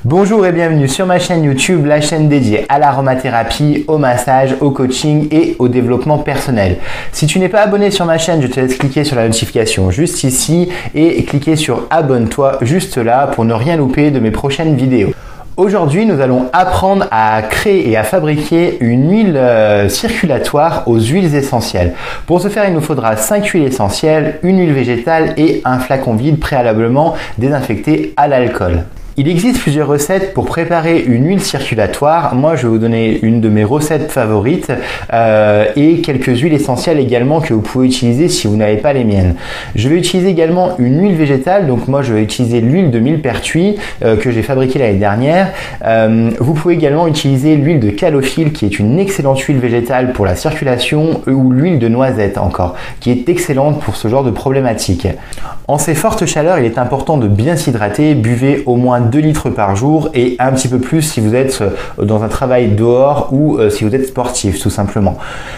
Bonjour et bienvenue sur ma chaîne YouTube, la chaîne dédiée à l'aromathérapie, au massage, au coaching et au développement personnel. Si tu n'es pas abonné sur ma chaîne, je te laisse cliquer sur la notification juste ici et cliquer sur abonne-toi juste là pour ne rien louper de mes prochaines vidéos. Aujourd'hui, nous allons apprendre à créer et à fabriquer une huile circulatoire aux huiles essentielles. Pour ce faire, il nous faudra 5 huiles essentielles, une huile végétale et un flacon vide préalablement désinfecté à l'alcool. Il existe plusieurs recettes pour préparer une huile circulatoire. Moi, je vais vous donner une de mes recettes favorites et quelques huiles essentielles également que vous pouvez utiliser si vous n'avez pas les miennes. Je vais utiliser également une huile végétale. Donc moi, je vais utiliser l'huile de millepertuis que j'ai fabriquée l'année dernière. Vous pouvez également utiliser l'huile de calophylle qui est une excellente huile végétale pour la circulation ou l'huile de noisette encore qui est excellente pour ce genre de problématique. En ces fortes chaleurs, il est important de bien s'hydrater. Buvez au moins 2 litres par jour et un petit peu plus si vous êtes dans un travail dehors ou si vous êtes sportif tout simplement.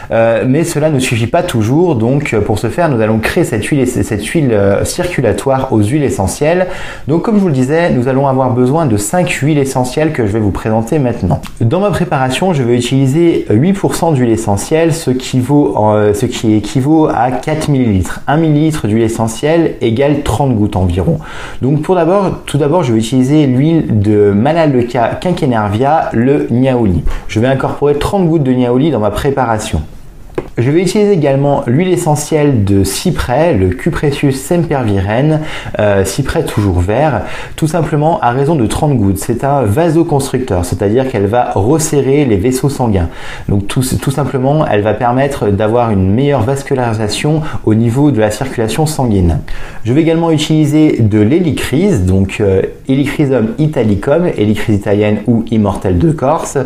Mais cela ne suffit pas toujours, donc pour ce faire nous allons créer cette huile circulatoire aux huiles essentielles. Donc comme je vous le disais, nous allons avoir besoin de 5 huiles essentielles que je vais vous présenter maintenant. Dans ma préparation, je vais utiliser 8% d'huile essentielle, ce qui équivaut à 4 ml. 1 ml d'huile essentielle égale 30 gouttes environ. Donc tout d'abord, je vais utiliser l'huile de Melaleuca quinquenervia, le niaouli. Je vais incorporer 30 gouttes de niaouli dans ma préparation. Je vais utiliser également l'huile essentielle de cyprès, le Cupressus sempervirens, cyprès toujours vert, tout simplement à raison de 30 gouttes. C'est un vasoconstricteur, c'est-à-dire qu'elle va resserrer les vaisseaux sanguins. Donc tout simplement, elle va permettre d'avoir une meilleure vascularisation au niveau de la circulation sanguine. Je vais également utiliser de l'hélicryse, donc Helichrysum italicum, hélicryse italienne ou immortelle de Corse,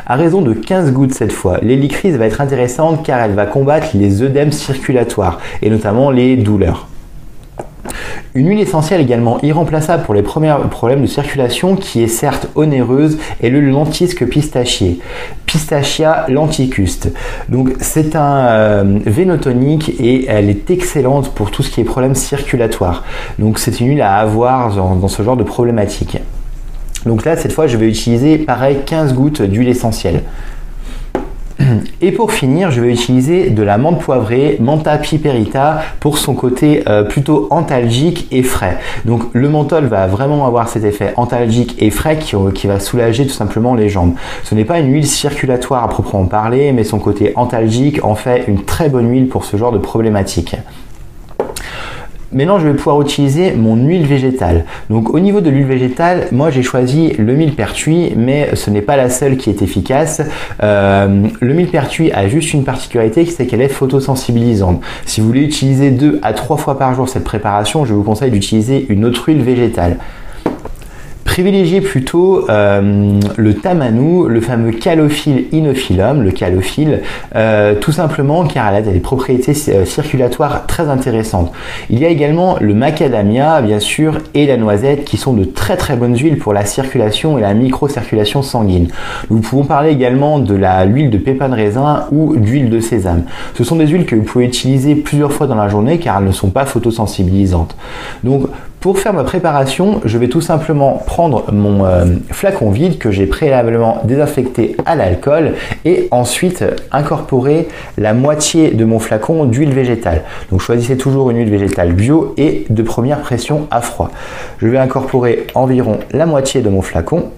à raison de 15 gouttes cette fois. L'hélicryse va être intéressante car elle va combattre les œdèmes circulatoires et notamment les douleurs. Une huile essentielle également irremplaçable pour les premiers problèmes de circulation qui est certes onéreuse est le lentisque pistachier, Pistachia lenticust. Donc c'est un vénotonique et elle est excellente pour tout ce qui est problème circulatoire. Donc c'est une huile à avoir dans ce genre de problématique. Donc là cette fois je vais utiliser pareil 15 gouttes d'huile essentielle. Et pour finir, je vais utiliser de la menthe poivrée, Mentha piperita, pour son côté plutôt antalgique et frais. Donc le menthol va vraiment avoir cet effet antalgique et frais qui va soulager tout simplement les jambes. Ce n'est pas une huile circulatoire à proprement parler, mais son côté antalgique en fait une très bonne huile pour ce genre de problématique. Maintenant, je vais pouvoir utiliser mon huile végétale. Donc au niveau de l'huile végétale, moi j'ai choisi le millepertuis, mais ce n'est pas la seule qui est efficace. Le millepertuis a juste une particularité, c'est qu'elle est photosensibilisante. Si vous voulez utiliser 2 à 3 fois par jour cette préparation, je vous conseille d'utiliser une autre huile végétale. Privilégiez plutôt le tamanou, le fameux Calophylle inophyllum, le calophylle, tout simplement car elle a des propriétés circulatoires très intéressantes. Il y a également le macadamia, bien sûr, et la noisette qui sont de très bonnes huiles pour la circulation et la microcirculation sanguine. Nous pouvons parler également de l'huile de pépins de raisin ou d'huile de sésame. Ce sont des huiles que vous pouvez utiliser plusieurs fois dans la journée car elles ne sont pas photosensibilisantes. Donc, pour faire ma préparation, je vais tout simplement prendre mon flacon vide que j'ai préalablement désinfecté à l'alcool et ensuite incorporer la moitié de mon flacon d'huile végétale. Donc choisissez toujours une huile végétale bio et de première pression à froid. Je vais incorporer environ la moitié de mon flacon.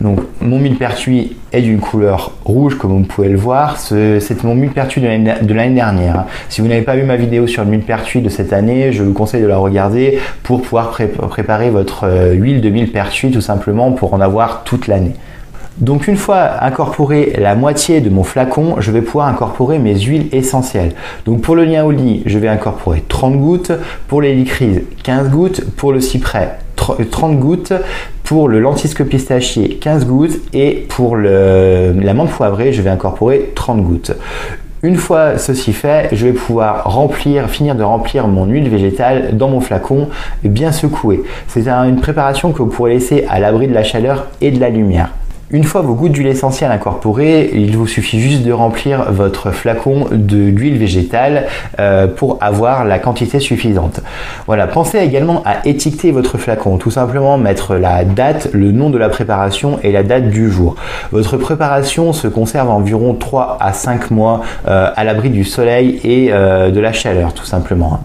Donc mon millepertuis est d'une couleur rouge comme vous pouvez le voir, c'est mon millepertuis de l'année dernière. Si vous n'avez pas vu ma vidéo sur le millepertuis de cette année, je vous conseille de la regarder pour pouvoir préparer votre huile de millepertuis tout simplement pour en avoir toute l'année. Donc une fois incorporé la moitié de mon flacon, je vais pouvoir incorporer mes huiles essentielles. Donc pour le niaouli, je vais incorporer 30 gouttes, pour l'hélicryse 15 gouttes, pour le cyprès 30 gouttes, pour le lentisque pistachier 15 gouttes et pour la menthe poivrée, je vais incorporer 30 gouttes. Une fois ceci fait, je vais pouvoir finir de remplir mon huile végétale dans mon flacon et bien secouer. C'est une préparation que vous pourrez laisser à l'abri de la chaleur et de la lumière. Une fois vos gouttes d'huile essentielle incorporées, il vous suffit juste de remplir votre flacon d'huile végétale pour avoir la quantité suffisante. Voilà, pensez également à étiqueter votre flacon, tout simplement mettre la date, le nom de la préparation et la date du jour. Votre préparation se conserve environ 3 à 5 mois à l'abri du soleil et de la chaleur, tout simplement.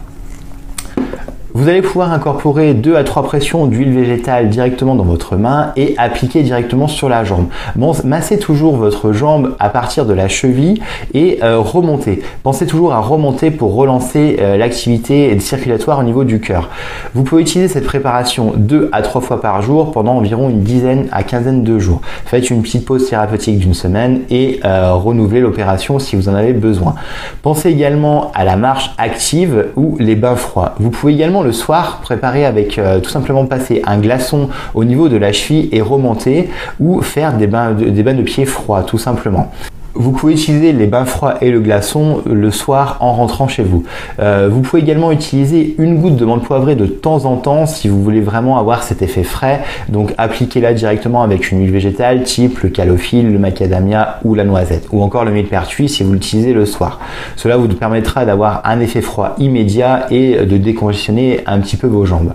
Vous allez pouvoir incorporer 2 à 3 pressions d'huile végétale directement dans votre main et appliquer directement sur la jambe. Bon, massez toujours votre jambe à partir de la cheville et remontez. Pensez toujours à remonter pour relancer l'activité circulatoire au niveau du cœur. Vous pouvez utiliser cette préparation 2 à 3 fois par jour pendant environ une dizaine à quinzaine de jours. Faites une petite pause thérapeutique d'une semaine et renouvelez l'opération si vous en avez besoin. Pensez également à la marche active ou les bains froids. Vous pouvez également le soir préparer avec tout simplement passer un glaçon au niveau de la cheville et remonter, ou faire des bains de pieds froids tout simplement. Vous pouvez utiliser les bains froids et le glaçon le soir en rentrant chez vous. Vous pouvez également utiliser une goutte de menthe poivrée de temps en temps si vous voulez vraiment avoir cet effet frais. Donc appliquez-la directement avec une huile végétale type le calophylle, le macadamia ou la noisette, ou encore le millepertuis si vous l'utilisez le soir. Cela vous permettra d'avoir un effet froid immédiat et de décongestionner un petit peu vos jambes.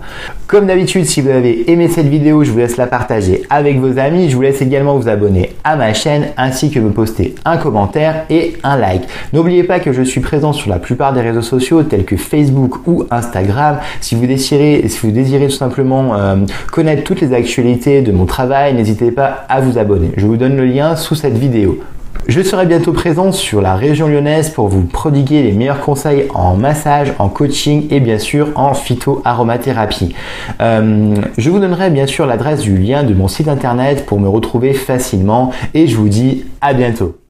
Comme d'habitude, si vous avez aimé cette vidéo, je vous laisse la partager avec vos amis. Je vous laisse également vous abonner à ma chaîne ainsi que me poster un commentaire et un like. N'oubliez pas que je suis présent sur la plupart des réseaux sociaux tels que Facebook ou Instagram. Si vous désirez tout simplement connaître toutes les actualités de mon travail, n'hésitez pas à vous abonner. Je vous donne le lien sous cette vidéo. Je serai bientôt présent sur la région lyonnaise pour vous prodiguer les meilleurs conseils en massage, en coaching et bien sûr en phytoaromathérapie. Je vous donnerai bien sûr l'adresse du lien de mon site internet pour me retrouver facilement et je vous dis à bientôt.